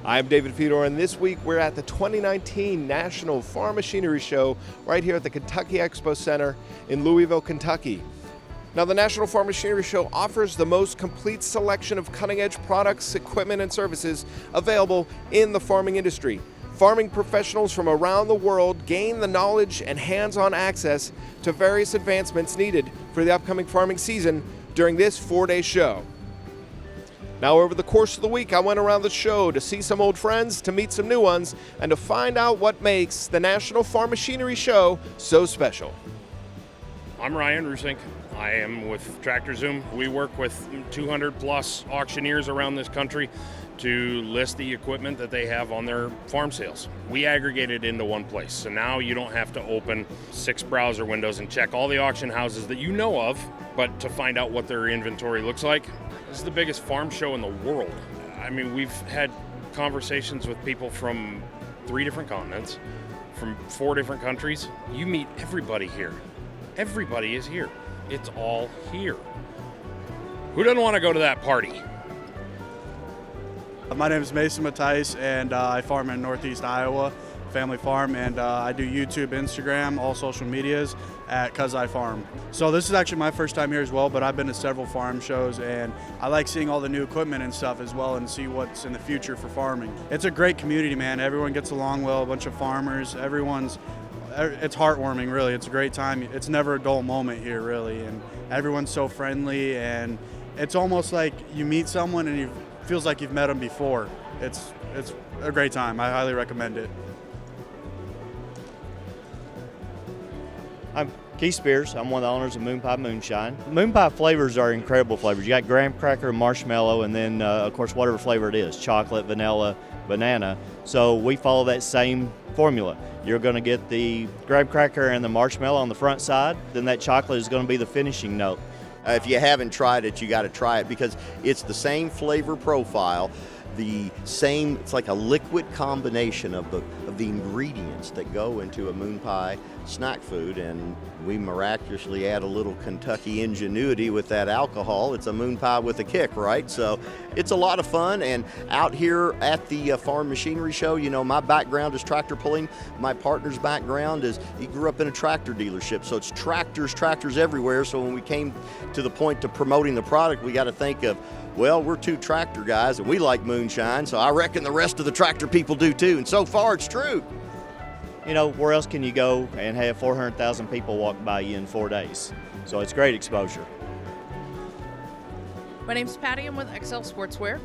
I'm David Fedor, and this week we're at the 2019 National Farm Machinery Show right here at the Kentucky Expo Center in Louisville, Kentucky. Now, the National Farm Machinery Show offers the most complete selection of cutting-edge products, equipment, and services available in the farming industry. Farming professionals from around the world gain the knowledge and hands-on access to various advancements needed for the upcoming farming season during this 4-day show. Now, over the course of the week, I went around the show to see some old friends, to meet some new ones, and to find out what makes the National Farm Machinery Show so special. I'm Ryan Rusink. I am with Tractor Zoom. We work with 200 plus auctioneers around this country to list the equipment that they have on their farm sales. We aggregate it into one place, so now you don't have to open 6 browser windows and check all the auction houses that you know of, but to find out what their inventory looks like. This is the biggest farm show in the world. I mean, we've had conversations with people from 3 different continents, from 4 different countries. You meet everybody here. Everybody is here. It's all here. Who doesn't want to go to that party? My name is Mattias, and I farm in Northeast Iowa, family farm, and I do YouTube, Instagram, all social medias at Cuz I Farm. So this is actually my first time here as well, but I've been to several farm shows, and I like seeing all the new equipment and stuff as well and see what's in the future for farming. It's a great community, man. Everyone gets along well, a bunch of farmers, it's heartwarming, really. It's a great time. It's never a dull moment here, really, and everyone's so friendly, and it's almost like you meet someone and it feels like you've met them before. It's a great time. I highly recommend it. I'm Keith Spears. I'm one of the owners of Moon Pie Moonshine. Moon Pie flavors are incredible flavors. You got graham cracker, marshmallow, and then, of course, whatever flavor it is, chocolate, vanilla, banana. So we follow that same formula. You're going to get the graham cracker and the marshmallow on the front side, then that chocolate is going to be the finishing note. If you haven't tried it, you got to try it because it's the same flavor profile, it's like a liquid combination of the ingredients that go into a moon pie snack food, and we miraculously add a little Kentucky ingenuity with that alcohol. It's a moon pie with a kick, right? So it's a lot of fun, and out here at the Farm Machinery Show, you know, my background is tractor pulling. My partner's background is he grew up in a tractor dealership, so it's tractors everywhere. So when we came to the point to promoting the product, we got to think of, well, we're 2 tractor guys and we like moonshine, so I reckon the rest of the tractor people do too, and so far it's true. You know, where else can you go and have 400,000 people walk by you in 4 days? So it's great exposure. My name's Patty. I'm with XL Sportswear.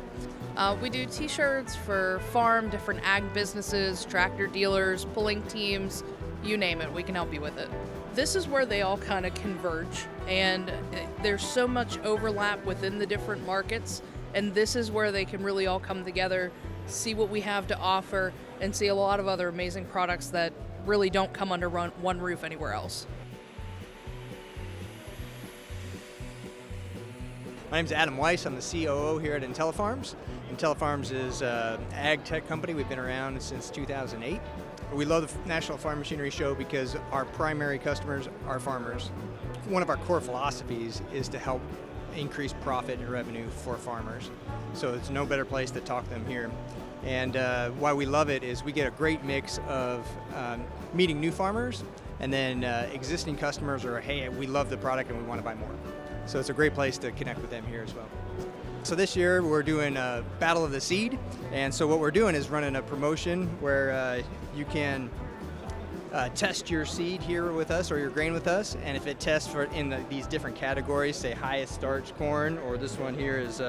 We do t-shirts for farm, different ag businesses, tractor dealers, pulling teams, you name it, we can help you with it. This is where they all kind of converge, and there's so much overlap within the different markets, and this is where they can really all come together, see what we have to offer, and see a lot of other amazing products that really don't come under one roof anywhere else. My name's Adam Weiss. I'm the COO here at IntelliFarms. IntelliFarms is an ag tech company. We've been around since 2008. We love the National Farm Machinery Show because our primary customers are farmers. One of our core philosophies is to help increase profit and revenue for farmers. So it's no better place to talk to them here. And why we love it is we get a great mix of meeting new farmers, and then existing customers are, hey, we love the product and we want to buy more. So it's a great place to connect with them here as well. So this year we're doing a Battle of the Seed, and so what we're doing is running a promotion where you can test your seed here with us or your grain with us, and if it tests these different categories, say highest starch corn, or this one here is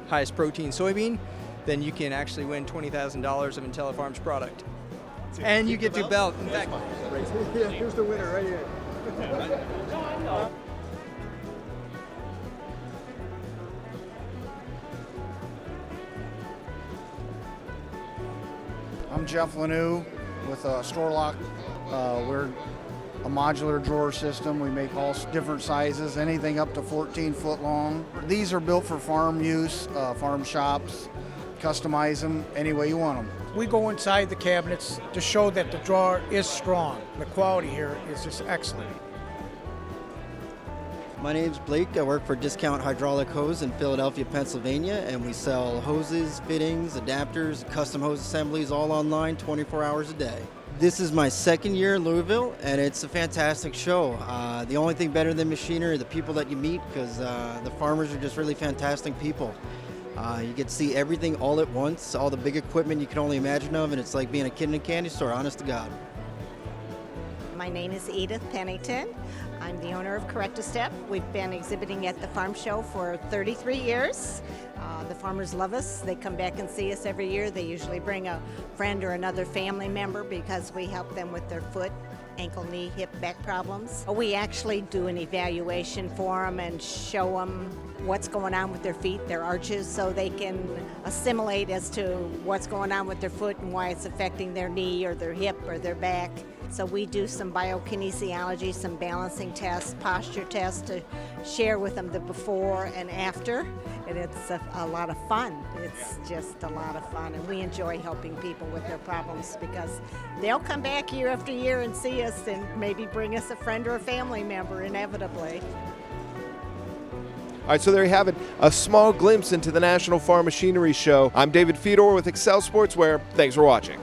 highest protein soybean, then you can actually win $20,000 of IntelliFarms product. And you get to belt. In fact, here's the winner right here. I'm Jeff Lanou with Stor-Loc. We're a modular drawer system. We make all different sizes, anything up to 14 foot long. These are built for farm use, farm shops. Customize them any way you want them. We go inside the cabinets to show that the drawer is strong. The quality here is just excellent. My name's Blake. I work for Discount Hydraulic Hose in Philadelphia, Pennsylvania, and we sell hoses, fittings, adapters, custom hose assemblies all online 24 hours a day. This is my second year in Louisville, and it's a fantastic show. The only thing better than machinery are the people that you meet, because the farmers are just really fantastic people. You get to see everything all at once, all the big equipment you can only imagine of, and it's like being a kid in a candy store, honest to God. My name is Edith Pennington. I'm the owner of CorrectaStep. We've been exhibiting at the farm show for 33 years. The farmers love us. They come back and see us every year. They usually bring a friend or another family member because we help them with their foot, ankle, knee, hip, back problems. We actually do an evaluation for them and show them what's going on with their feet, their arches, so they can assimilate as to what's going on with their foot and why it's affecting their knee or their hip or their back. So we do some biokinesiology, some balancing tests, posture tests to share with them the before and after. And it's a lot of fun. It's just a lot of fun. And we enjoy helping people with their problems because they'll come back year after year and see us and maybe bring us a friend or a family member inevitably. All right, so there you have it, a small glimpse into the National Farm Machinery Show. I'm David Fedor with Excel Sportswear. Thanks for watching.